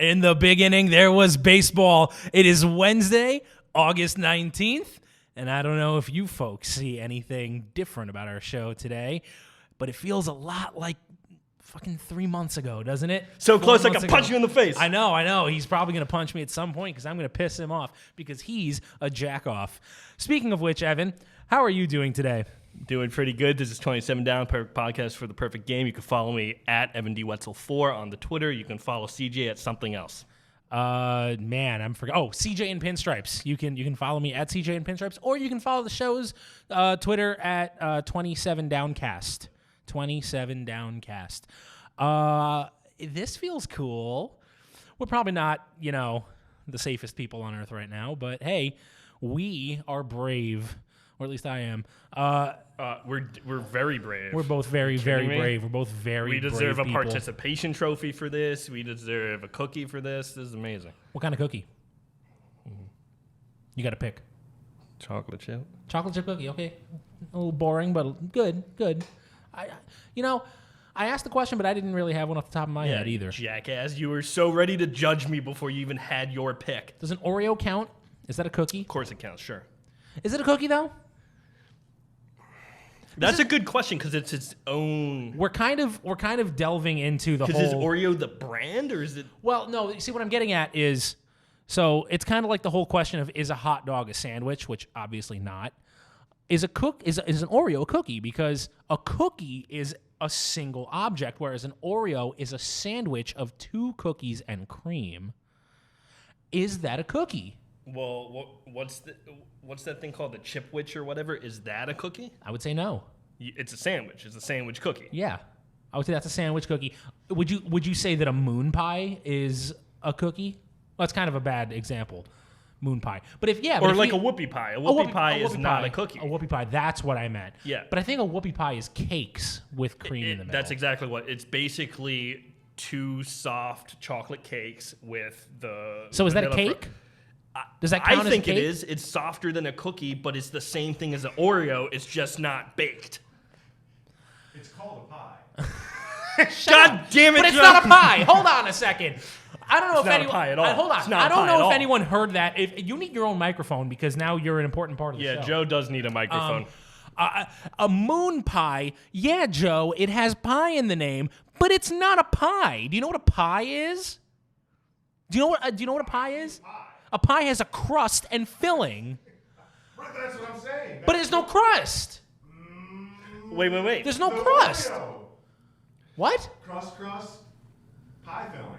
In the beginning, there was baseball. It is Wednesday, August 19th, and I don't know if you folks see anything different about our show today, but it feels a lot like fucking 3 months ago, doesn't it? So close I can punch you in the face. I know. He's probably going to punch me at some point because I'm going to piss him off because he's a jack-off. Speaking of which, Evan, how are you doing today? Doing pretty good. This is 27 Down, perfect podcast for the perfect game. You can follow me at Evan D. Wetzel 4 on the Twitter. You can follow CJ at something else. Man, I'm forgetting. Oh, CJ in Pinstripes. You can follow me at CJ in Pinstripes, or you can follow the show's Twitter at 27 Downcast. 27 Downcast. This feels cool. We're probably not, the safest people on earth right now, but hey, we are brave. Or at least I am. We're very brave. We're both very, very brave. We're both very brave. We deserve a people. participation trophy for this. We deserve a cookie for this. This is amazing. What kind of cookie? You got to pick. Chocolate chip. Chocolate chip cookie. Okay, a little boring, but good. I asked the question, but I didn't really have one off the top of my head either. Jackass, you were so ready to judge me before you even had your pick. Does an Oreo count? Is that a cookie? Of course it counts. Sure. Is it a cookie though? That's a good question because it's its own. We're kind of delving into the whole. Because is Oreo the brand or is it? Well, no. You see, what I'm getting at is, so it's kind of like the whole question of is a hot dog a sandwich, which obviously not. Is an Oreo a cookie? Because a cookie is a single object, whereas an Oreo is a sandwich of 2 cookies and cream. Is that a cookie? Well, what's that thing called? The Chipwich or whatever? Is that a cookie? I would say no. It's a sandwich. It's a sandwich cookie. Yeah, I would say that's a sandwich cookie. Would you say that a moon pie is a cookie? Well, that's kind of a bad example, moon pie. But a whoopie pie. A whoopie pie is not a cookie. A whoopie pie. That's what I meant. Yeah. But I think a whoopie pie is cakes with cream in the middle. That's exactly what. It's basically 2 soft chocolate cakes with the. So is that a cake? Does that count as a cake? I think it is. It's softer than a cookie, but it's the same thing as an Oreo. It's just not baked. It's called a pie. God damn it, But it's Joe. not a pie. Hold on a second. I don't know It's if not anyone. a pie at all. Hold on. It's not I a don't pie know at if all. anyone heard that. If you need your own microphone because now you're an important part of the show. Yeah, Joe does need a microphone. A moon pie. Yeah, Joe. It has pie in the name, but it's not a pie. Do you know what a pie is? Do you know what a pie is? A pie has a crust and filling. Right, that's what I'm saying. But there's no crust. Wait. There's no crust. Oreo. What? Crust, pie filling.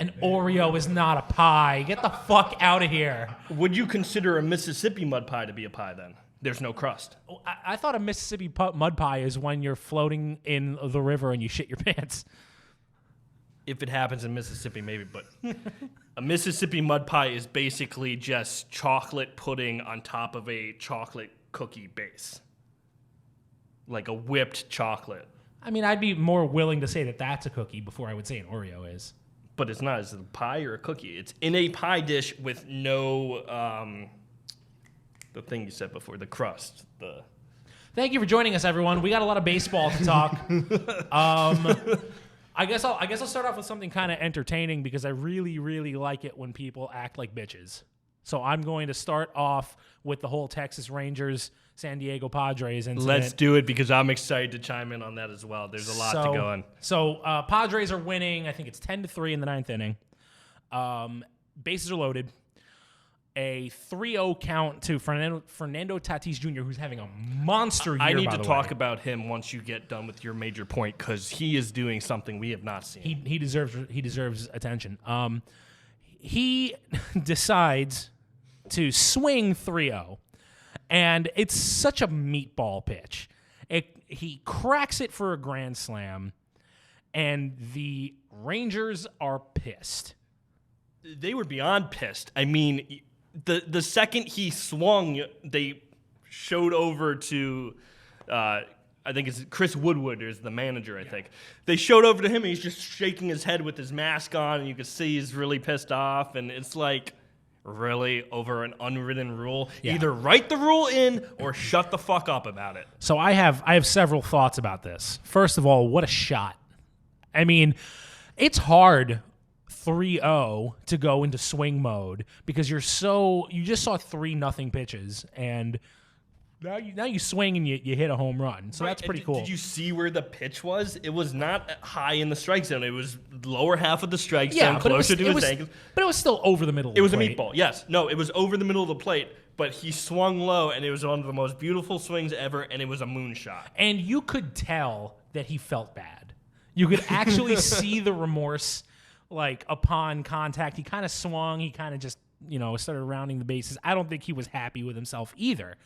An Oreo is not a pie. Get the fuck out of here. Would you consider a Mississippi mud pie to be a pie then? There's no crust. I thought a Mississippi mud pie is when you're floating in the river and you shit your pants. If it happens in Mississippi, maybe, but a Mississippi mud pie is basically just chocolate pudding on top of a chocolate cookie base. Like a whipped chocolate. I mean, I'd be more willing to say that that's a cookie before I would say an Oreo is. But it's not. Is it a pie or a cookie? It's in a pie dish with no, the thing you said before, the crust. Thank you for joining us, everyone. We got a lot of baseball to talk. I guess I'll start off with something kind of entertaining because I really, really like it when people act like bitches. So I'm going to start off with the whole Texas Rangers, San Diego Padres incident. Let's do it because I'm excited to chime in on that as well. There's a lot to go on. So Padres are winning. I think it's 10-3 in the 9th inning. Bases are loaded. A 3-0 count to Fernando Tatis Jr., who's having a monster year. I need to talk about him once you get done with your major point because he is doing something we have not seen. He deserves attention. He decides to swing 3-0, and it's such a meatball pitch. He cracks it for a grand slam, and the Rangers are pissed. They were beyond pissed. I mean, the second he swung, they showed over to, I think it's Chris Woodward is the manager, I think. They showed over to him, and he's just shaking his head with his mask on, and you can see he's really pissed off, and it's like, really, over an unwritten rule? Yeah. Either write the rule in or shut the fuck up about it. So I have several thoughts about this. First of all, what a shot. I mean, it's hard 3-0 to go into swing mode because you just saw 3-0 pitches, and now you swing and you hit a home run. So that's pretty cool. Did you see where the pitch was? It was not high in the strike zone. It was lower half of the strike zone, closer to his ankles. But it was still over the middle of the plate. It was a meatball, yes. No, it was over the middle of the plate, but he swung low, and it was one of the most beautiful swings ever, and it was a moonshot. And you could tell that he felt bad. You could actually see the remorse, like, upon contact. He kind of swung. He kind of just, started rounding the bases. I don't think he was happy with himself either.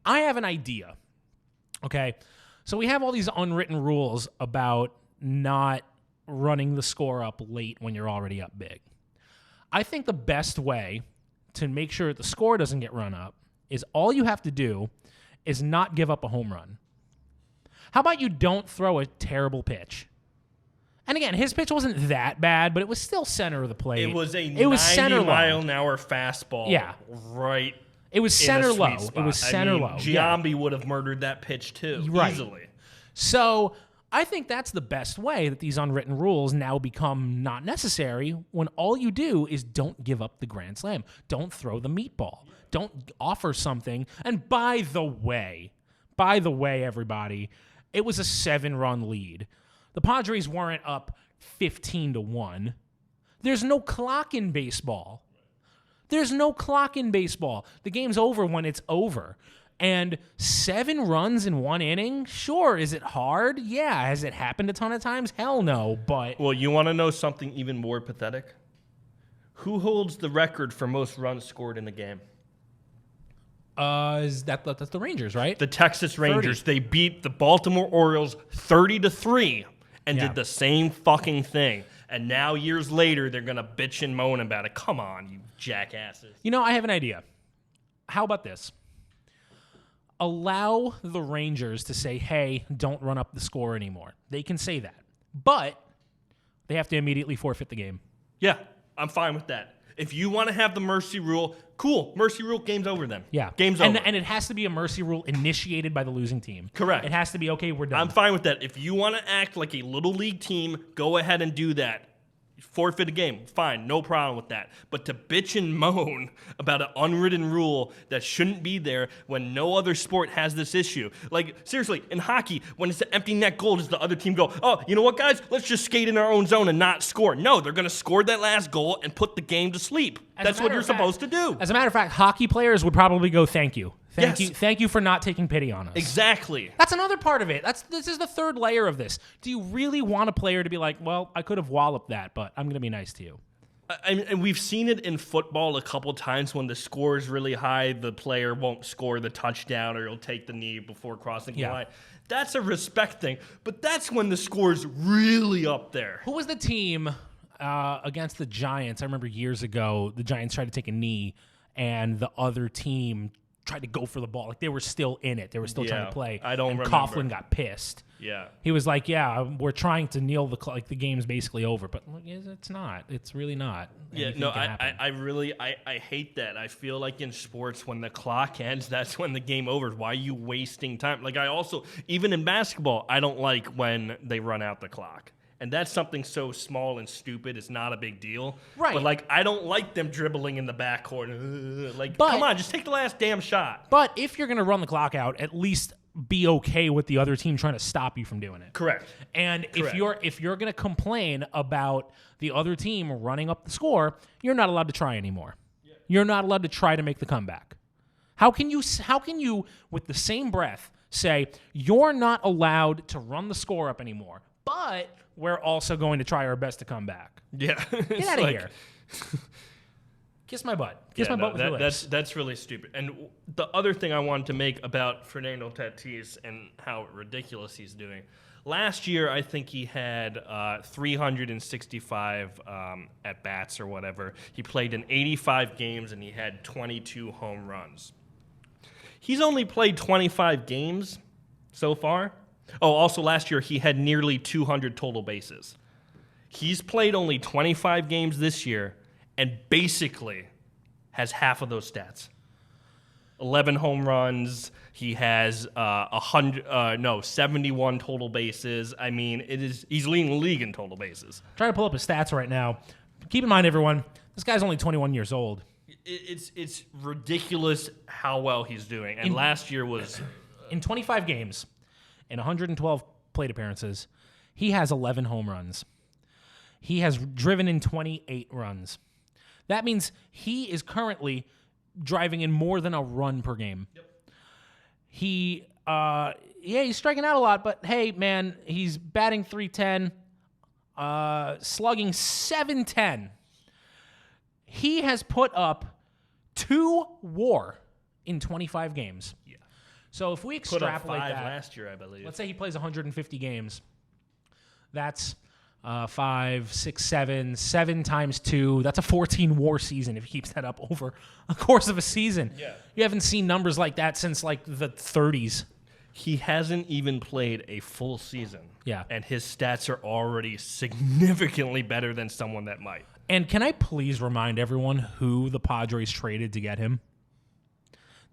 I have an idea, okay? So we have all these unwritten rules about not running the score up late when you're already up big. I think the best way to make sure the score doesn't get run up is all you have to do is not give up a home run. How about you don't throw a terrible pitch? And again, his pitch wasn't that bad, but it was still center of the plate. It was a 90-mile-an-hour fastball. Yeah. Right. It was center low. It was center low. Giambi would have murdered that pitch too, easily. So I think that's the best way that these unwritten rules now become not necessary when all you do is don't give up the grand slam. Don't throw the meatball. Don't offer something. And by the way, everybody, it was a 7-run lead. The Padres weren't up 15-1. There's no clock in baseball. The game's over when it's over. And 7 runs in 1 inning? Sure. Is it hard? Yeah. Has it happened a ton of times? Hell no. But well, you want to know something even more pathetic? Who holds the record for most runs scored in the game? That's the Rangers, right? The Texas Rangers. 30. They beat the Baltimore Orioles 30-3 and did the same fucking thing. And now, years later, they're going to bitch and moan about it. Come on, you jackasses. I have an idea. How about this? Allow the Rangers to say, hey, don't run up the score anymore. They can say that. But they have to immediately forfeit the game. Yeah, I'm fine with that. If you want to have the mercy rule, cool. Mercy rule, game's over then. Yeah. Game's over. And it has to be a mercy rule initiated by the losing team. Correct. It has to be, okay, we're done. I'm fine with that. If you want to act like a little league team, go ahead and do that. Forfeit a game. Fine. No problem with that. But to bitch and moan about an unwritten rule that shouldn't be there when no other sport has this issue. Like, seriously, in hockey, when it's an empty net goal, does the other team go, oh, you know what, guys? Let's just skate in our own zone and not score. No, they're going to score that last goal and put the game to sleep. That's what you're supposed to do. As a matter of fact, hockey players would probably go, thank you. Yes. Thank you for not taking pity on us. Exactly. That's another part of it. This is the third layer of this. Do you really want a player to be like, well, I could have walloped that, but I'm going to be nice to you? And we've seen it in football a couple times when the score is really high, the player won't score the touchdown or he'll take the knee before crossing the line. That's a respect thing, but that's when the score is really up there. Who was the team against the Giants? I remember years ago, the Giants tried to take a knee, and the other team tried to go for the ball. Like, they were still in it. They were still trying to play. I don't remember. Coughlin got pissed. Yeah. He was like, yeah, we're trying to kneel the game's basically over. But it's not. It's really not. Yeah, Anything no, can happen. I really hate that. I feel like in sports, when the clock ends, that's when the game over. Why are you wasting time? Like, I also, even in basketball, I don't like when they run out the clock. And that's something so small and stupid, it's not a big deal. Right. But, like, I don't like them dribbling in the backcourt. Like, But- come on, just take the last damn shot. But if you're going to run the clock out, at least be okay with the other team trying to stop you from doing it. Correct. And Correct. if you're going to complain about the other team running up the score, you're not allowed to try anymore. Yeah. You're not allowed to try to make the comeback. How can you with the same breath say you're not allowed to run the score up anymore, but we're also going to try our best to come back? Yeah. Get out of here. Kiss my butt. Kiss my butt with your lips. That's really stupid. And the other thing I wanted to make about Fernando Tatis and how ridiculous he's doing. Last year, I think he had 365 at-bats or whatever. He played in 85 games, and he had 22 home runs. He's only played 25 games so far. Oh, also last year, he had nearly 200 total bases. He's played only 25 games this year, and basically has half of those stats. 11 home runs. He has 71 total bases. I mean, he's leading the league in total bases. Trying to pull up his stats right now. Keep in mind, everyone, this guy's only 21 years old. It's ridiculous how well he's doing. And last year was in 25 games, in 112 plate appearances, he has 11 home runs. He has driven in 28 runs. That means he is currently driving in more than a run per game. Yep. He's striking out a lot, but hey, man, he's batting .310, slugging .710. He has put up 2 WAR in 25 games. Yeah. So if we extrapolate put up 5 that, last year, I believe. Let's say he plays 150 games. That's 5, 6, 7 times 2. That's a 14 WAR season if he keeps that up over a course of a season. Yeah. You haven't seen numbers like that since like the 30s. He hasn't even played a full season. Yeah. And his stats are already significantly better than someone that might. And can I please remind everyone who the Padres traded to get him?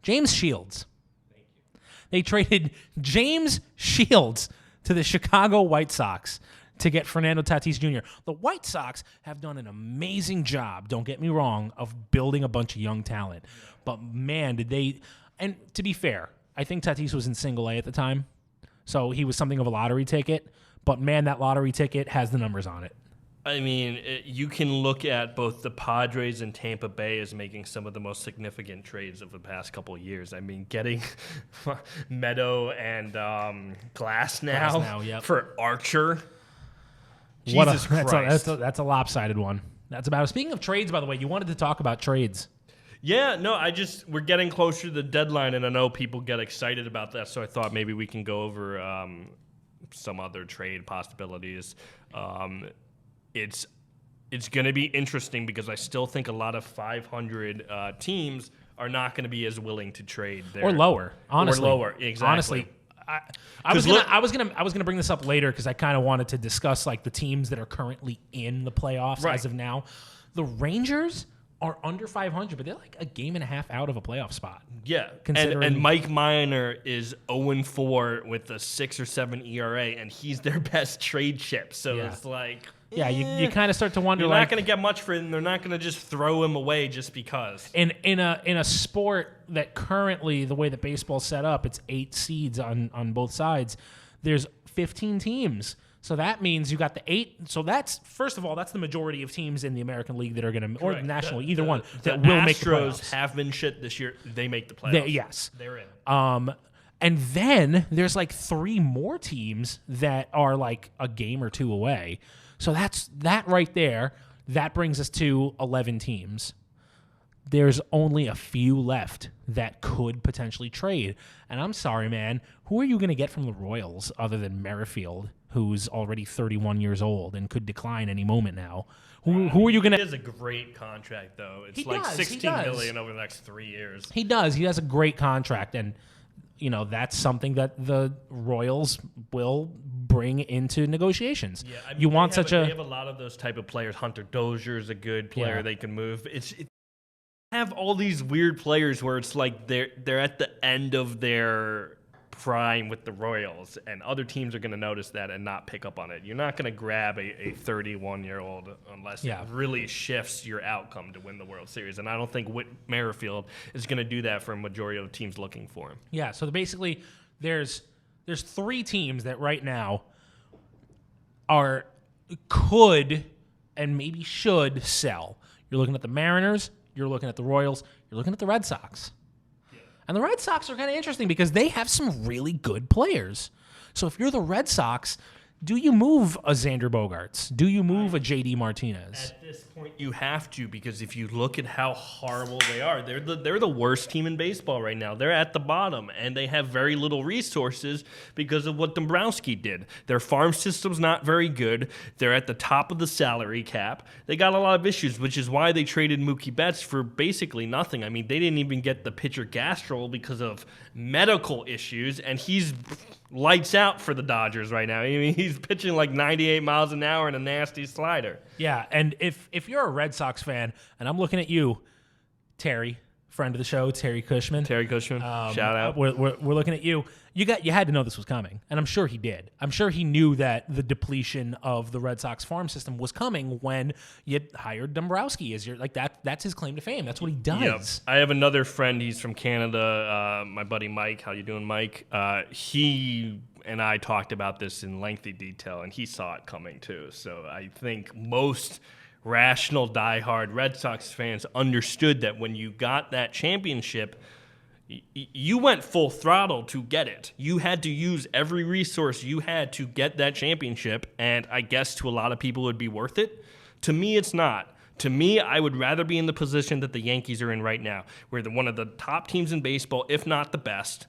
James Shields. Thank you. They traded James Shields to the Chicago White Sox to get Fernando Tatis Jr. The White Sox have done an amazing job, don't get me wrong, of building a bunch of young talent. But man, did they... And to be fair, I think Tatis was in single A at the time, so he was something of a lottery ticket. But man, that lottery ticket has the numbers on it. I mean, you can look at both the Padres and Tampa Bay as making some of the most significant trades of the past couple of years. I mean, getting Meadow and Glasnow yep. for Archer. Jesus Christ. That's a lopsided one. That's about it. Speaking of trades, by the way, you wanted to talk about trades. Yeah, no, we're getting closer to the deadline, and I know people get excited about that, so I thought maybe we can go over some other trade possibilities. It's going to be interesting because I still think a lot of 500 teams are not going to be as willing to trade there. Or lower, honestly. Or lower, exactly. Honestly, I was gonna bring this up later because I kind of wanted to discuss like the teams that are currently in the playoffs as of now. The Rangers are under 500, but they're like a game and a half out of a playoff spot. Yeah, and Mike Minor is 0-4 with a 6 or 7 ERA, and he's their best trade chip. So it's like... Yeah, you kind of start to wonder. You're not going to get much for him. They're not going to just throw him away just because. In a sport that currently, the way that baseball's set up, it's 8 seeds on both sides. There's 15 teams. So that means you got the 8. So that's, first of all, that's the majority of teams in the American League that are going to, or the National League, either one, that will make the playoffs. Astros have been shit this year. They make the playoffs. Yes. They're in. And then there's like 3 more teams that are like a game or 2 away. So that right there. That brings us to 11 teams. There's only a few left that could potentially trade. And I'm sorry, man. Who are you going to get from the Royals other than Merrifield, who's already 31 years old and could decline any moment now? Who are you going to... He has a great contract, though. It's like $16 million over the next 3 years. He does. He has a great contract. And, you know, that's something that the Royals will bring into negotiations. Yeah, I mean, they have a lot of those type of players. Hunter Dozier's a good player they can move. It's have all these weird players where it's like they're at the end of their prime with the Royals, and other teams are going to notice that and not pick up on it. You're not going to grab a 31-year-old unless it really shifts your outcome to win the World Series. And I don't think Whit Merrifield is going to do that for a majority of the teams looking for him. Yeah, so basically there's 3 teams that right now could and maybe should sell. You're looking at the Mariners, you're looking at the Royals, you're looking at the Red Sox. Yeah. And the Red Sox are kind of interesting because they have some really good players. So if you're the Red Sox, do you move a Xander Bogaerts? Do you move a JD Martinez? At this point, you have to, because if you look at how horrible they are, they're the worst team in baseball right now. They're at the bottom, and they have very little resources because of what Dombrowski did. Their farm system's not very good. They're at the top of the salary cap. They got a lot of issues, which is why they traded Mookie Betts for basically nothing. I mean, they didn't even get the pitcher Gastrol because of medical issues, and he's lights out for the Dodgers right now. I mean, he's pitching like 98 miles an hour and a nasty slider. Yeah, and if you're a Red Sox fan, and I'm looking at you, Terry, friend of the show, Terry Cushman. Terry Cushman, shout out. We're looking at you. You had to know this was coming, and I'm sure he did. I'm sure he knew that the depletion of the Red Sox farm system was coming when you hired Dombrowski as your that's his claim to fame. That's what he does. Yep. I have another friend. He's from Canada. My buddy Mike. How you doing, Mike? He and I talked about this in lengthy detail, and he saw it coming too. So I think most rational, diehard Red Sox fans understood that when you got that championship, you went full throttle to get it. You had to use every resource you had to get that championship, and I guess to a lot of people it would be worth it. To me, it's not. To me, I would rather be in the position that the Yankees are in right now. We're one of the top teams in baseball, if not the best,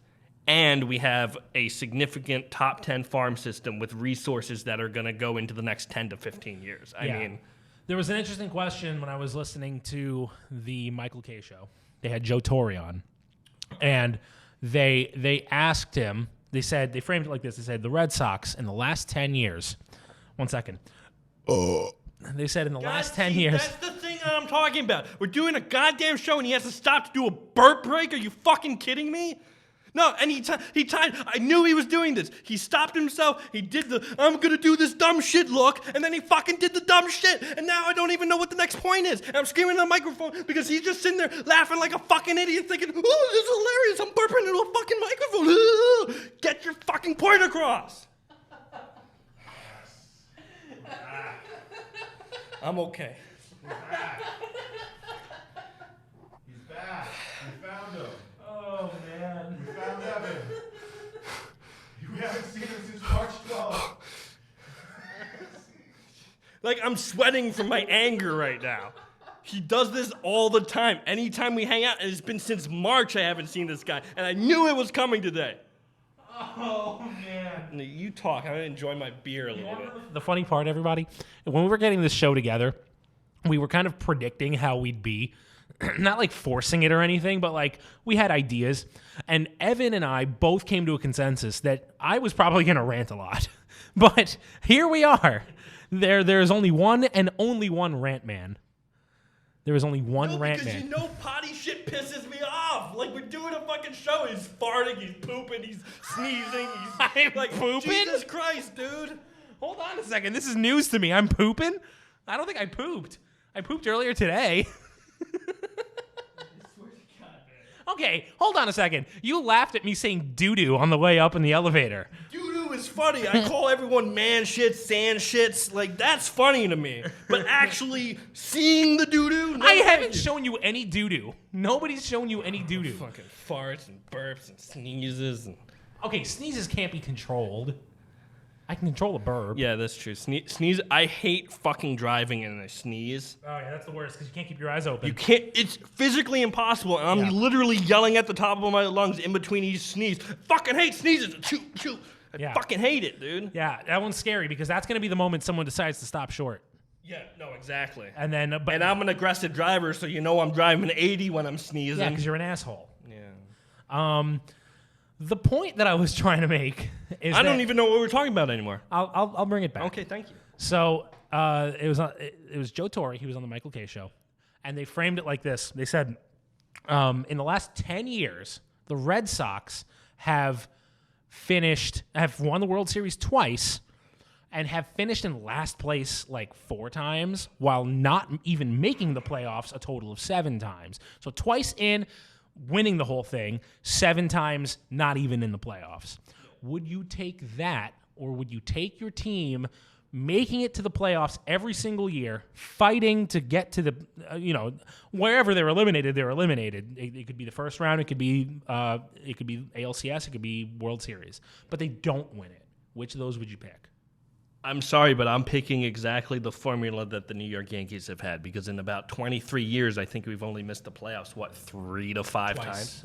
and we have a significant top 10 farm system with resources that are going to go into the next 10 to 15 years. I mean, there was an interesting question when I was listening to the Michael Kay show. They had Joe Torre on. And they asked him, they framed it like this. They said, the Red Sox in the last 10 years, one second. They said in the last 10 years. That's the thing that I'm talking about. We're doing a goddamn show and he has to stop to do a burp break. Are you fucking kidding me? No, and he tied. I knew he was doing this. He stopped himself. He did the I'm gonna do this dumb shit look, and then he fucking did the dumb shit. And now I don't even know what the next point is. And I'm screaming in the microphone because he's just sitting there laughing like a fucking idiot, thinking, "Oh, this is hilarious! I'm burping into a fucking microphone." Get your fucking point across. I'm okay. He's back. We found him. Oh, man. We found Evan. We haven't seen him since March 12th. Like, I'm sweating from my anger right now. He does this all the time. Anytime we hang out, and it's been since March I haven't seen this guy, and I knew it was coming today. Oh, man. You talk. I'm going to enjoy my beer a little bit. The funny part, everybody, when we were getting this show together, we were kind of predicting how we'd be. Not like forcing it or anything, but like we had ideas. And Evan and I both came to a consensus that I was probably going to rant a lot. But here we are. There's only one and only one rant man. There is only one rant man. Because you know potty shit pisses me off. Like, we're doing a fucking show. He's farting, he's pooping, he's sneezing. I'm like, pooping? Jesus Christ, dude. Hold on a second. This is news to me. I'm pooping? I don't think I pooped. I pooped earlier today. Okay, hold on a second. You laughed at me saying doo-doo on the way up in the elevator. Doo-doo is funny. I call everyone man shits, sand shits. Like, that's funny to me. But actually seeing the doo-doo? No, I haven't shown you any doo-doo. Nobody's shown you any doo-doo. Fucking farts and burps and sneezes. Okay, sneezes can't be controlled. I can control a burp. Yeah, that's true. Sneeze. I hate fucking driving and I sneeze. Oh, yeah, that's the worst because you can't keep your eyes open. You can't. It's physically impossible, and I'm literally yelling at the top of my lungs in between each sneeze. Fucking hate sneezes. Choo, choo. I fucking hate it, dude. Yeah, that one's scary because that's going to be the moment someone decides to stop short. Yeah, no, exactly. And then, and I'm an aggressive driver, so you know I'm driving 80 when I'm sneezing. Yeah, because you're an asshole. Yeah. The point that I was trying to make is I don't even know what we're talking about anymore. I'll bring it back. Okay, thank you. So it was Joe Torre. He was on the Michael Kay show, and they framed it like this. They said, in the last 10 years, the Red Sox have won the World Series twice, and have finished in last place like 4 times, while not even making the playoffs a total of 7 times. So twice in, winning the whole thing, 7 times not even in the playoffs. Would you take that, or would you take your team making it to the playoffs every single year, fighting to get to the, wherever they're eliminated, they're eliminated. It could be the first round, it could be ALCS, it could be World Series, but they don't win it. Which of those would you pick? I'm sorry, but I'm picking exactly the formula that the New York Yankees have had, because in about 23 years, I think we've only missed the playoffs, 3 to 5 times?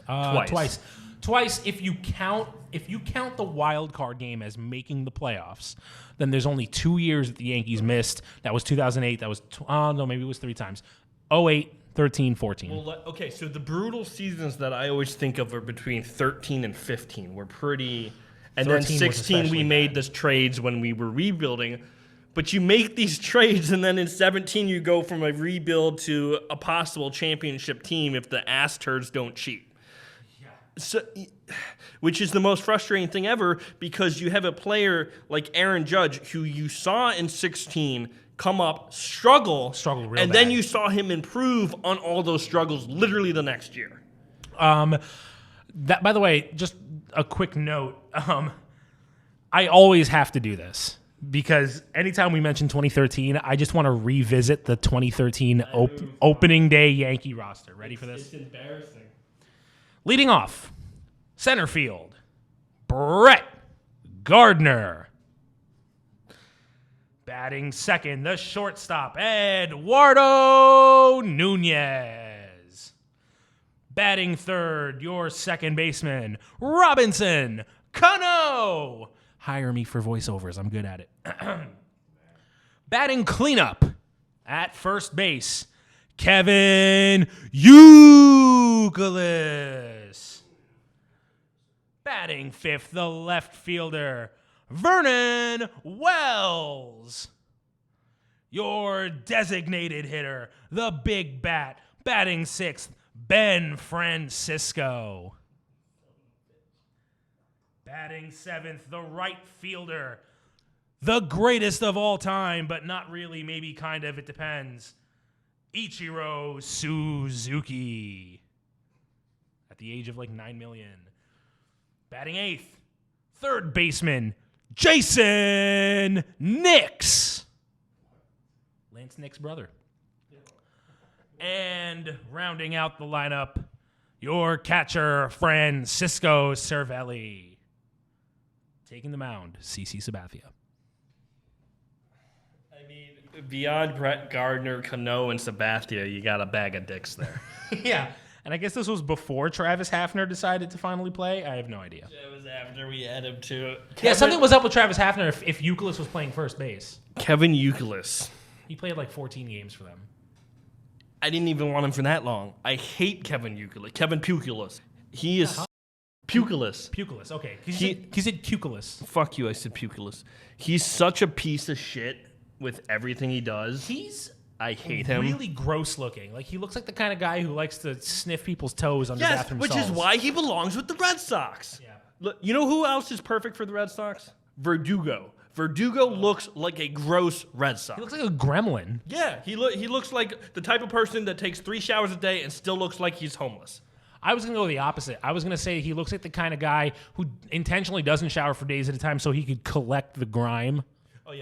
Twice. If you count the wild card game as making the playoffs, then there's only 2 years that the Yankees missed. That was 2008. That was maybe it was 3 times. 08, 13, 14. Well, okay, so the brutal seasons that I always think of are between 13 and 15. We're pretty. And then 16, we made the trades when we were rebuilding. But you make these trades, and then in 17 you go from a rebuild to a possible championship team if the ass turds don't cheat. Yeah. So, which is the most frustrating thing ever, because you have a player like Aaron Judge, who you saw in 16 come up, struggle real and bad. then you saw him improve on all those struggles literally the next year. That, by the way, just a quick note. I always have to do this because anytime we mention 2013, I just want to revisit the 2013 opening day Yankee roster. Ready for this? It's embarrassing. Leading off, center field, Brett Gardner. Batting second, the shortstop, Eduardo Nunez. Batting third, your second baseman, Robinson Cano. Hire me for voiceovers. I'm good at it. Batting cleanup at first base, Kevin Youkilis. Batting fifth, the left fielder, Vernon Wells. Your designated hitter, the big bat, batting sixth, Ben Francisco. Batting seventh, the right fielder, the greatest of all time, but not really, maybe kind of, it depends, Ichiro Suzuki. At the age of like 9 million. Batting eighth, third baseman, Jason Nix. Lance Nix' brother. And rounding out the lineup, your catcher, Francisco Cervelli. Taking the mound, CC Sabathia. I mean, beyond Brett Gardner, Cano, and Sabathia, you got a bag of dicks there. Yeah. And I guess this was before Travis Hafner decided to finally play. I have no idea. That was after we had him to. Yeah, something was up with Travis Hafner if Youkilis was playing first base. Kevin Youkilis. He played like 14 games for them. I didn't even want him for that long. I hate Kevin Youkilis. Kevin Pukilis. He is Pukilis. Pukilis, okay. He said Pukilis. Fuck you, I said Pukilis. He's such a piece of shit with everything he does. I hate him. Really gross looking. Like he looks like the kind of guy who likes to sniff people's toes on the bathroom which stalls. is why he belongs with the Red Sox. Yeah. Look, you know who else is perfect for the Red Sox? Verdugo. Verdugo looks like a gross Red Sox. He looks like a gremlin. Yeah, he looks like the type of person that takes 3 showers a day and still looks like he's homeless. I was going to go the opposite. I was going to say he looks like the kind of guy who intentionally doesn't shower for days at a time so he could collect the grime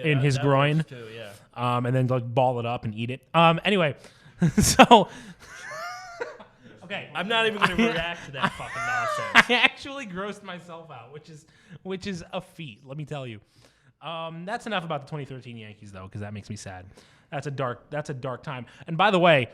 in his groin. Works too, yeah. And then like ball it up and eat it. Anyway, so okay, I'm not even going to react to that fucking nonsense. I actually grossed myself out, which is a feat. Let me tell you. That's enough about the 2013 Yankees though, because that makes me sad. That's a dark time. And by the way,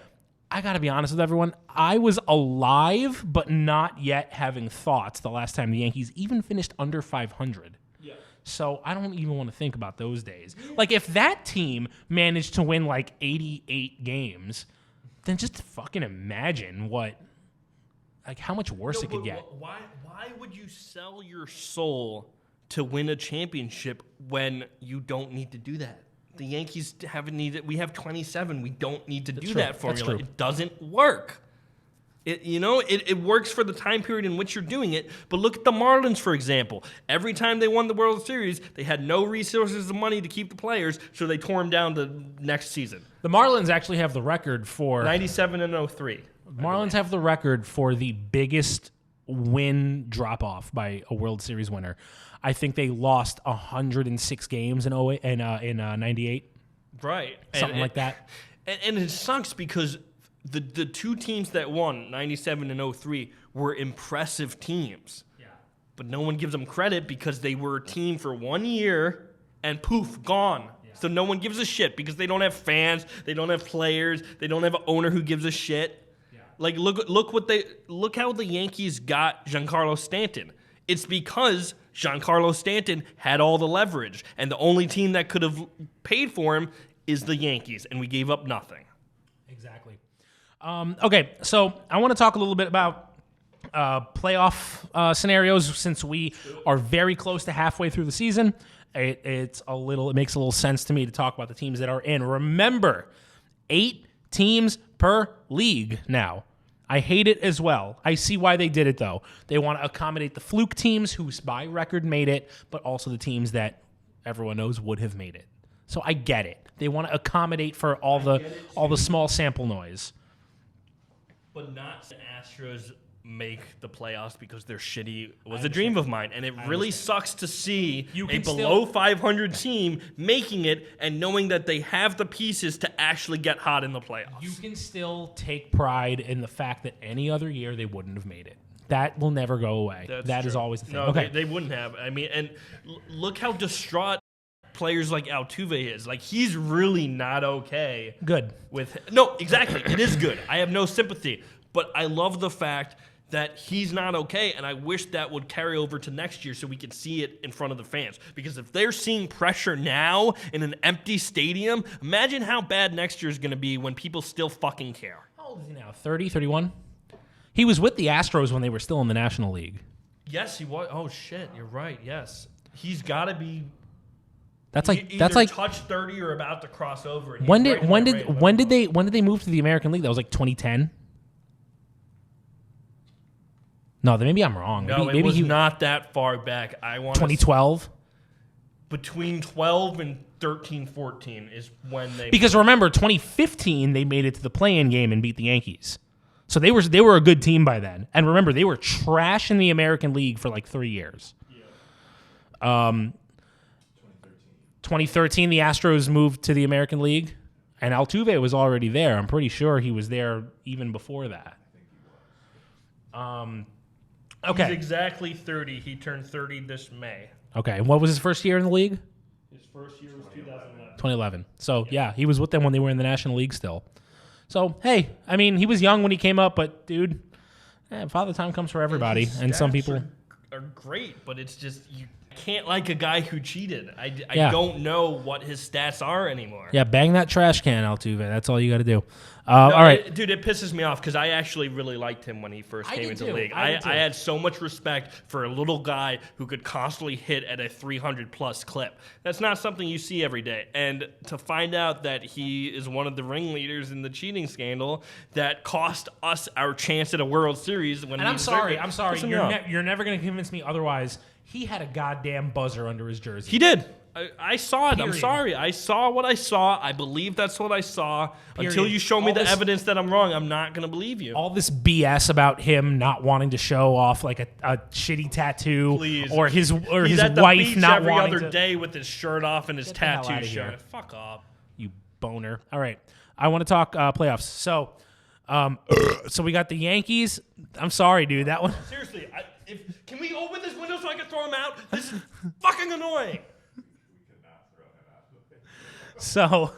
I got to be honest with everyone. I was alive, but not yet having thoughts the last time the Yankees even finished under 500. Yeah. So I don't even want to think about those days. Like if that team managed to win like 88 games, then just fucking imagine how much worse it could get. Why would you sell your soul to win a championship when you don't need to do that? The Yankees haven't needed. We have 27. We don't need to do that formula. It doesn't work. It works for the time period in which you're doing it. But look at the Marlins, for example. Every time they won the World Series, they had no resources of money to keep the players, so they tore them down the next season. The Marlins actually have the record for 97 and 03. Marlins have the record for the biggest win drop off by a World Series winner. I think they lost 106 games in 98. Right. Something like that. And it sucks because the two teams that won, 97 and 03, were impressive teams. Yeah. But no one gives them credit because they were a team for 1 year and poof, gone. Yeah. So no one gives a shit because they don't have fans, they don't have players, they don't have an owner who gives a shit. Yeah. Like look how the Yankees got Giancarlo Stanton. It's because Giancarlo Stanton had all the leverage, and the only team that could have paid for him is the Yankees, and we gave up nothing. Exactly. Okay, so I want to talk a little bit about playoff scenarios since we are very close to halfway through the season, It makes a little sense to me to talk about the teams that are in. Remember, 8 teams per league now. I hate it as well. I see why they did it, though. They want to accommodate the fluke teams who, by record, made it, but also the teams that everyone knows would have made it. So I get it. They want to accommodate for all the small sample noise. But not the Astros make the playoffs because they're shitty was a dream of mine. And it really sucks to see a below 500 team making it and knowing that they have the pieces to actually get hot in the playoffs. You can still take pride in the fact that any other year they wouldn't have made it. That will never go away. That is always the thing. No, okay. they wouldn't have. I mean, and look how distraught players like Altuve is. Like, he's really not okay. Good. No, exactly. It is good. I have no sympathy. But I love the fact that he's not okay, and I wish that would carry over to next year so we can see it in front of the fans. Because if they're seeing pressure now in an empty stadium, imagine how bad next year is going to be when people still fucking care. How old is he now? 30, 31? He was with the Astros when they were still in the National League. Yes, he was. Oh, shit. You're right. Yes. He's got to be... That's like touch 30 or about to cross over. When did they move to the American League? That was like 2010. No, maybe I'm wrong. No, maybe it was he not that far back. I want 2012. Between 12 and 13, 14 is when they. Because remember, 2015 they made it to the play-in game and beat the Yankees. So they were a good team by then. And remember, they were trash in the American League for like 3 years. Yeah. 2013, the Astros moved to the American League, and Altuve was already there. I'm pretty sure he was there even before that. Okay. He's exactly 30. He turned 30 this May. Okay. And what was his first year in the league? His first year was 2011. 2011. So, yeah, he was with them when they were in the National League still. So, hey, I mean, he was young when he came up, but, dude, Father Time comes for everybody. And some people are great, but it's just you can't like a guy who cheated. I don't know what his stats are anymore. Yeah, bang that trash can, Altuve. That's all you got to do. All right. Dude, it pisses me off because I actually really liked him when he first came into the league. I had so much respect for a little guy who could constantly hit at a 300-plus clip. That's not something you see every day. And to find out that he is one of the ringleaders in the cheating scandal that cost us our chance at a World Series. I'm sorry. You're never going to convince me otherwise. He had a goddamn buzzer under his jersey. He did. I saw it. Period. I'm sorry. I saw what I saw. I believe that's what I saw. Period. Until you show me the evidence that I'm wrong, I'm not going to believe you. All this BS about him not wanting to show off like a shitty tattoo, Please. or his He's wife at the beach not every wanting other to. day with his shirt off and his Get the hell tattoo outta here. shirt. Fuck off. You boner. All right, I want to talk playoffs. So, so we got the Yankees. I'm sorry, dude. That one. Seriously, can we open this window so I can throw him out? This is fucking annoying. So,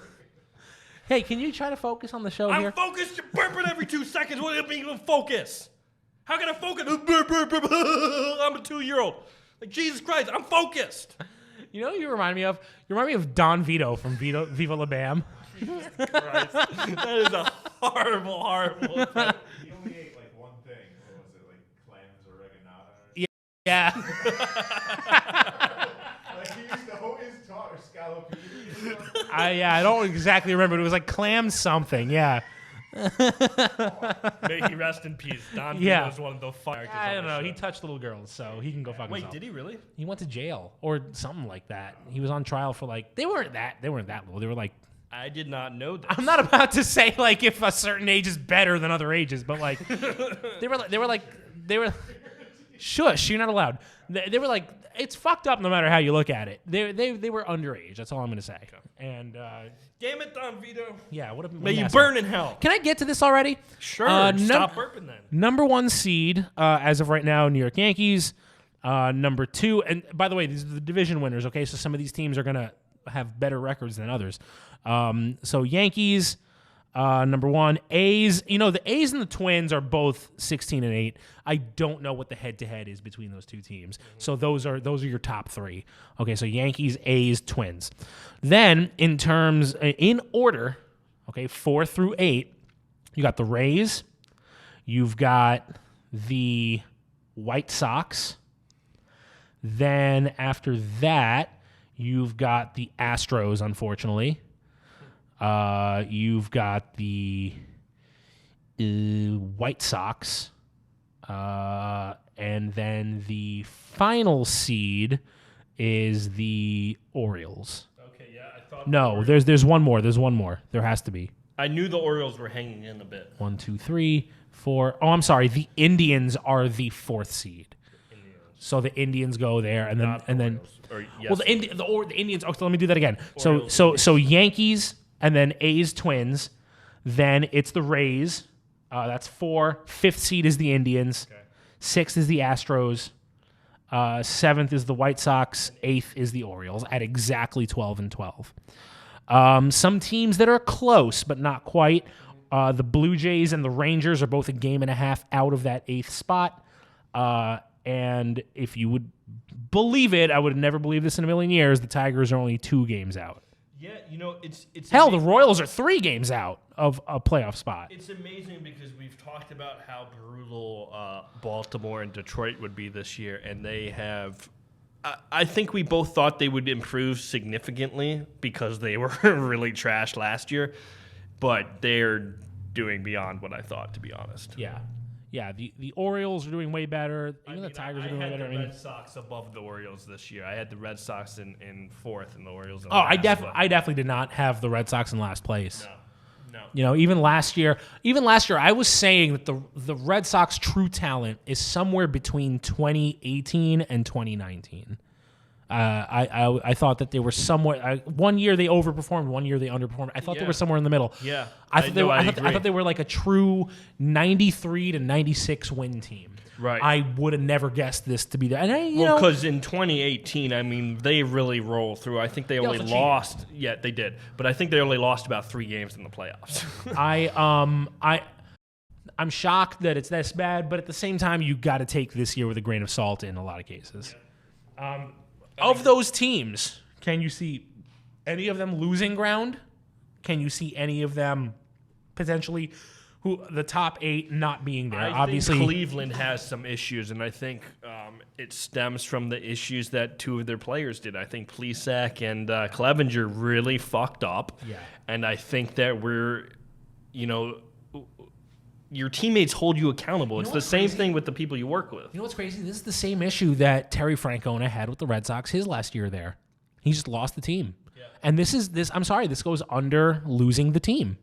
hey, can you try to focus on the show here? I'm focused. You're burping every 2 seconds. What do you mean focus? How can I focus? I'm a 2-year-old. Like, Jesus Christ, I'm focused. You know what you remind me of? You remind me of Don Vito from Viva La Bam. Christ. That is a horrible, horrible. He only ate like one thing. What was it, like clams or reganata? Yeah. Like he used to hold his tongue or scallopini. I don't exactly remember. It was like clam something. Yeah. May he rest in peace. Don Vito is one of the fire. I don't know. He touched little girls, so he can go fuck himself. Wait, did he really? He went to jail or something like that. He was on trial for like they weren't that little. They were like. I did not know that. I'm not about to say like if a certain age is better than other ages, but like they were. Shush! You're not allowed. They were like it's fucked up no matter how you look at it. They were underage. That's all I'm gonna say. Okay. And damn it, Don Vito. yeah, May you burn in hell. Can I get to this already? Sure. Stop burping then. Number 1 seed as of right now, New York Yankees. Number 2, and by the way, these are the division winners. Okay, so some of these teams are gonna have better records than others. So Yankees, number 1, A's. You know, the A's and the Twins are both 16-8. I don't know what the head-to-head is between those two teams. So those are your top 3. Okay, so Yankees, A's, Twins. Then in order, okay, 4 through 8, you got the Rays. You've got the White Sox. Then after that, You've got the Astros, unfortunately. You've got the White Sox. And then the final seed is the Orioles. Okay, yeah, I thought. No, there's one more. There's one more. There has to be. I knew the Orioles were hanging in a bit. 1, 2, 3, 4. Oh, I'm sorry. The Indians are the 4th seed. So the Indians go there, and then Not the and then. Orioles. Or, yes, Well, the Indians. Oh, so let me do that again. Orioles, So Yankees, and then A's, Twins. Then it's the Rays. That's 4. 5th seed is the Indians. Okay. 6th is the Astros. 7th is the White Sox. 8th is the Orioles at exactly 12 and 12. Some teams that are close but not quite. The Blue Jays and the Rangers are both a game and a half out of that 8th spot. And if you would believe it, I would have never believed this in a million years, the Tigers are only 2 games out. Yeah, it's Hell, the amazing. Royals are 3 games out of a playoff spot. It's amazing because we've talked about how brutal Baltimore and Detroit would be this year, and they have. I think we both thought they would improve significantly because they were really trash last year, but they're doing beyond what I thought, to be honest. Yeah. Yeah, the Orioles are doing way better. Even the Tigers are doing way better. I I had the mean, Red Sox above the Orioles this year. I had the Red Sox in 4th and the Orioles in oh, I last, but- definitely did not have the Red Sox in last place. No. You know, even last year, I was saying that the Red Sox true talent is somewhere between 2018 and 2019. I thought that they were somewhere. One year they overperformed, one year they underperformed. I thought they Yeah. were somewhere in the middle. Yeah. I thought I I thought they were like a true 93 to 96 win team. Right. I would have never guessed this to be that. And you Well, know, because in 2018, I mean, they really roll through. I think they only also cheated. lost. Yeah, they did. But I think they only lost about 3 games in the playoffs. I'm shocked that it's this bad, but at the same time, you got to take this year with a grain of salt in a lot of cases. Of those teams, can you see any of them losing ground? Can you see any of them potentially the top 8 not being there? I Obviously, think Cleveland has some issues, and I think it stems from the issues that 2 of their players did. I think Plesac and Clevenger really fucked up. Yeah. And I think that your teammates hold you accountable. It's the what's same crazy? thing with the people you work with. you know what's crazy? This is the same issue that Terry Francona had with the Red Sox his last year there. He just lost the team. Yeah. And this I'm sorry, this goes under losing the team.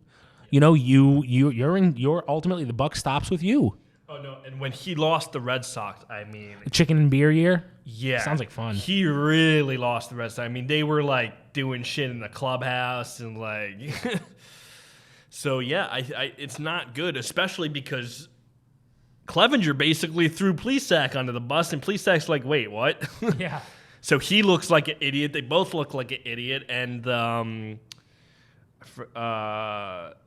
You know, you're ultimately the buck stops with you. Oh no! And when he lost the Red Sox, I mean, The chicken and beer year? yeah, Sounds like fun. He really lost the Red Sox. I mean, they were like doing shit in the clubhouse and like. So yeah, I it's not good, especially because Clevenger basically threw Plesac under the bus, and Plesac's like, wait, what? Yeah. So he looks like an idiot. They both look like an idiot, and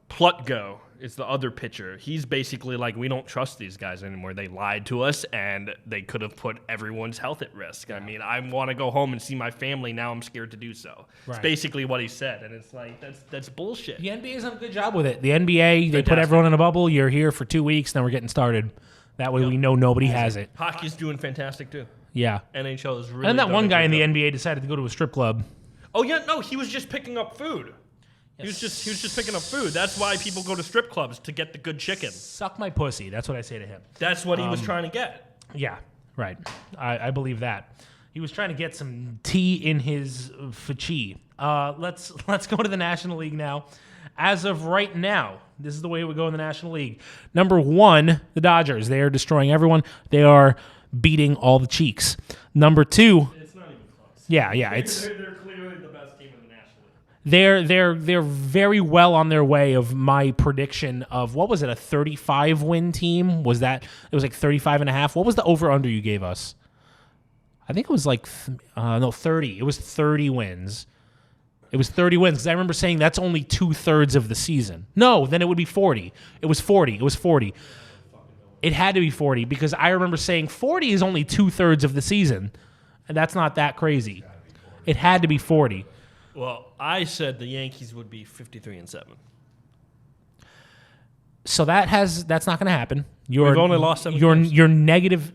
Plutko is the other pitcher. He's basically like, we don't trust these guys anymore. They lied to us, and they could have put everyone's health at risk. I mean, I want to go home and see my family. Now I'm scared to do so. It's Right. basically what he said, and it's like that's bullshit. The NBA's done a good job with it. The NBA, they put Fantastic. everyone in a bubble. You're here for 2 weeks, then we're getting started. That way we know nobody has it. Hockey's doing fantastic too. Yeah. NHL is really. And that done one a guy good in the job. NBA decided to go to a strip club. Oh yeah, no, he was just picking up food. He was just picking up food. That's why people go to strip clubs, to get the good chicken. Suck my pussy. That's what I say to him. That's what he was trying to get. Yeah, right. I believe that. He was trying to get some tea in his fachi. Let's go to the National League now. As of right now, this is the way it would go in the National League. Number 1, the Dodgers. They are destroying everyone. They are beating all the cheeks. Number 2, It's not even close. yeah, it's They're clearly the best team in the National League. they're very well on their way of my prediction of, what was it, a 35 win team? Was that, it was like 35 and a half? What was the over under you gave us? I think it was like 30. It was 30 wins. It was 30 wins because I remember saying that's only 2/3 of the season. No, then it would be 40. It was 40. It was 40. It had to be 40 because I remember saying 40 is only 2/3 of the season, and that's not that crazy. It had to be 40. Well, I said the Yankees would be 53-7. So that's not going to happen. We've only lost 7 You're games. you're negative.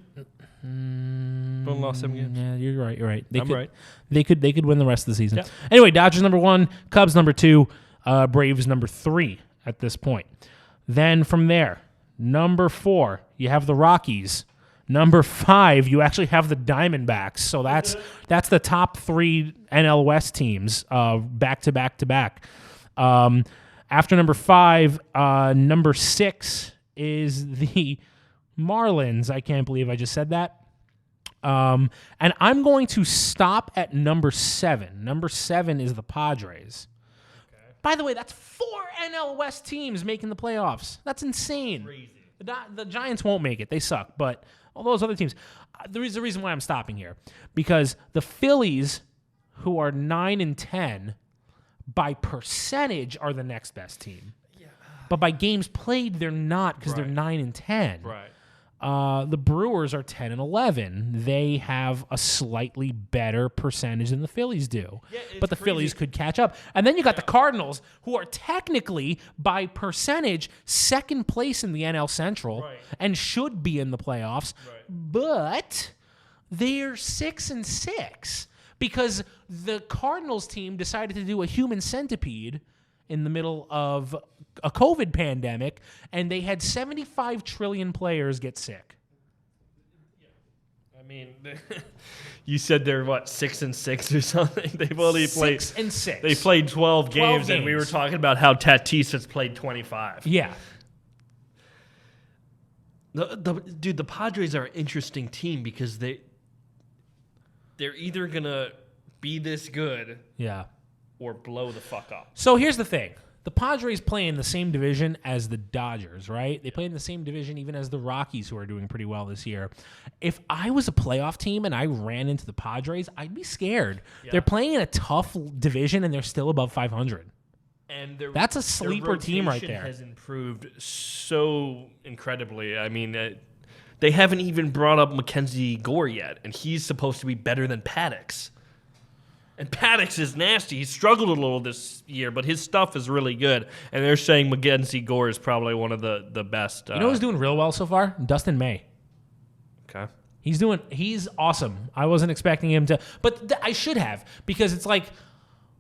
only lost 7 games. Yeah, you're right. You're right. They I'm could, right. They could win the rest of the season. Yep. Anyway, Dodgers number 1, Cubs number 2, Braves number 3 at this point. Then from there, number 4, you have the Rockies. Number 5, you actually have the Diamondbacks. So that's the top 3 NL West teams back to back to back. After number 5, number 6 is the Marlins. I can't believe I just said that. And I'm going to stop at number 7. Number 7 is the Padres. Okay. By the way, that's 4 NL West teams making the playoffs. That's insane. Crazy. The Giants won't make it. They suck. But all those other teams. There is a reason why I'm stopping here. Because the Phillies, who are 9-10, by percentage are the next best team. Yeah. But by games played, they're not because they're 9-10. Right. The Brewers are 10-11. They have a slightly better percentage than the Phillies do. Yeah, but the Phillies could catch up. And then you got the Cardinals, who are technically, by percentage, second place in the NL Central and should be in the playoffs. Right. But they're 6-6 because the Cardinals team decided to do a human centipede in the middle of a COVID pandemic, and they had 75 trillion players get sick. I mean, you said they're, 6-6 or something? They've only played 6-6. They played 12 games, and we were talking about how Tatis has played 25. Yeah. Dude, the Padres are an interesting team because they're either going to be this good or blow the fuck up. So here's the thing. The Padres play in the same division as the Dodgers, right? They play in the same division even as the Rockies, who are doing pretty well this year. If I was a playoff team and I ran into the Padres, I'd be scared. Yeah. They're playing in a tough division, and they're still above 500. And that's a sleeper team right there. Has improved so incredibly. I mean, they haven't even brought up Mackenzie Gore yet, and he's supposed to be better than Paddox. And Paddox is nasty. He struggled a little this year, but his stuff is really good. And they're saying Mackenzie Gore is probably one of the best. You know who's doing real well so far? Dustin May. Okay. He's awesome. I wasn't expecting him to, but I should have, because it's like,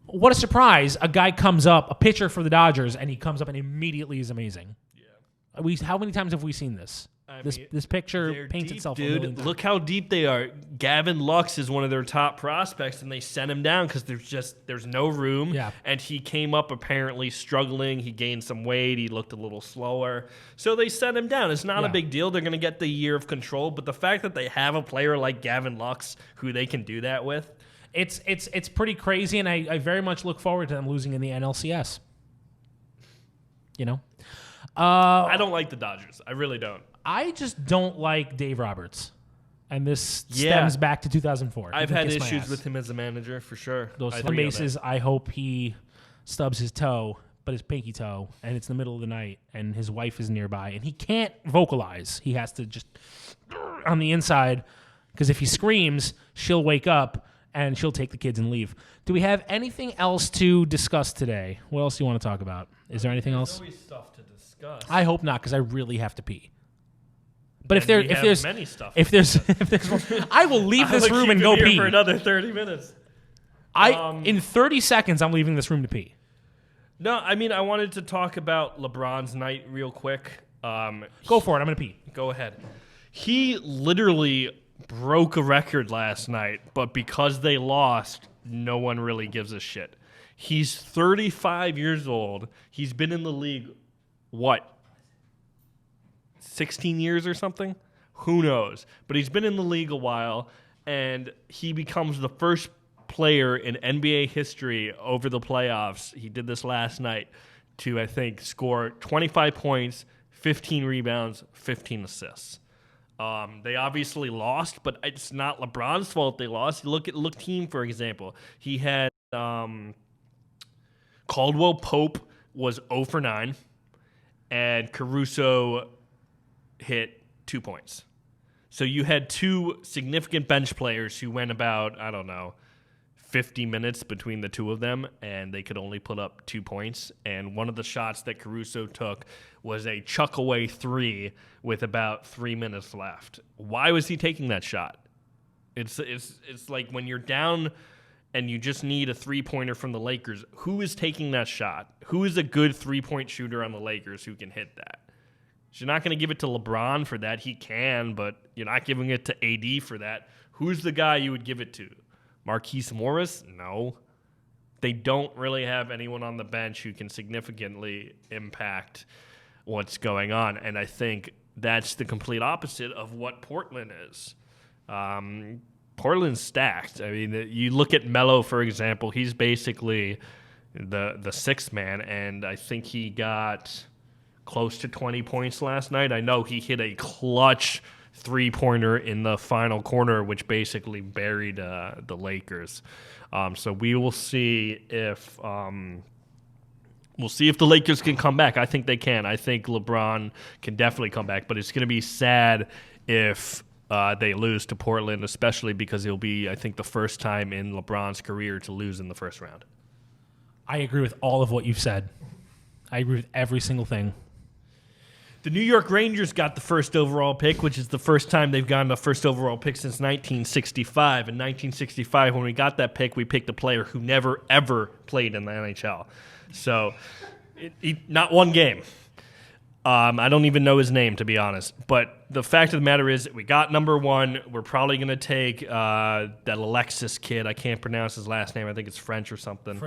what a surprise. A guy comes up, a pitcher for the Dodgers, and he comes up and immediately is amazing. Yeah. How many times have we seen this? This picture paints deep, itself. Dude, look how deep they are. Gavin Lux is one of their top prospects, and they sent him down because there's no room. Yeah. And he came up apparently struggling. He gained some weight. He looked a little slower. So they sent him down. It's not a big deal. They're going to get the year of control. But the fact that they have a player like Gavin Lux who they can do that with, it's pretty crazy, and I very much look forward to them losing in the NLCS. You know, I don't like the Dodgers. I really don't. I just don't like Dave Roberts, and this stems back to 2004. I've had issues with him as a manager for sure. Those bases, I hope he stubs his toe, but his pinky toe, and it's the middle of the night, and his wife is nearby, and he can't vocalize. He has to just on the inside, because if he screams, she'll wake up and she'll take the kids and leave. Do we have anything else to discuss today? What else do you want to talk about? Is there anything else? There's always stuff to discuss. I hope not, because I really have to pee. But if there's many stuff, I will leave this room and go pee for another 30 minutes. In 30 seconds, I'm leaving this room to pee. No, I mean, I wanted to talk about LeBron's night real quick. Go for it. I'm gonna pee. Go ahead. He literally broke a record last night, but because they lost, no one really gives a shit. He's 35 years old. He's been in the league, 16 years or something? Who knows? But he's been in the league a while, and he becomes the first player in NBA history over the playoffs. He did this last night to, I think, score 25 points, 15 rebounds, 15 assists. They obviously lost, but it's not LeBron's fault they lost. Look team, for example. He had Caldwell Pope was 0 for 9, and Caruso hit 2 points. So you had two significant bench players who went about, 50 minutes between the two of them, and they could only put up 2 points. And one of the shots that Caruso took was a chuck-away 3 with about 3 minutes left. Why was he taking that shot? It's like when you're down and you just need a three-pointer from the Lakers, who is taking that shot? Who is a good three-point shooter on the Lakers who can hit that? So you're not going to give it to LeBron for that. He can, but you're not giving it to AD for that. Who's the guy you would give it to? Marquise Morris? No. They don't really have anyone on the bench who can significantly impact what's going on, and I think that's the complete opposite of what Portland is. Portland's stacked. I mean, you look at Melo, for example. He's basically the sixth man, and I think he got close to 20 points last night. I know he hit a clutch three-pointer in the final corner, which basically buried the Lakers. So we will see if the Lakers can come back. I think they can. I think LeBron can definitely come back, but it's going to be sad if they lose to Portland, especially because it'll be, I think, the first time in LeBron's career to lose in the first round. I agree with all of what you've said. I agree with every single thing. The New York Rangers got the first overall pick, which is the first time they've gotten the first overall pick since 1965. In 1965, when we got that pick, we picked a player who never, ever played in the NHL. So, not one game. I don't even know his name, to be honest. But the fact of the matter is, we got number one. We're probably going to take that Alexis kid. I can't pronounce his last name. I think it's French or something.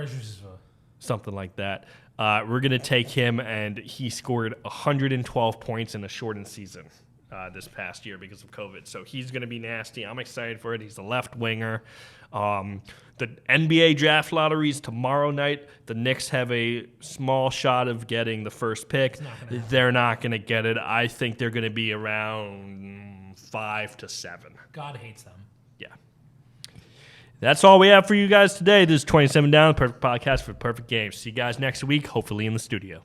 Something like that. We're going to take him, and he scored 112 points in a shortened season this past year because of COVID. So he's going to be nasty. I'm excited for it. He's a left winger. The NBA draft lottery is tomorrow night. The Knicks have a small shot of getting the first pick. They're not going to get it. I think they're going to be around 5 to 7. God hates them. Yeah. That's all we have for you guys today. This is 27 Down, the perfect podcast for perfect games. See you guys next week, hopefully in the studio.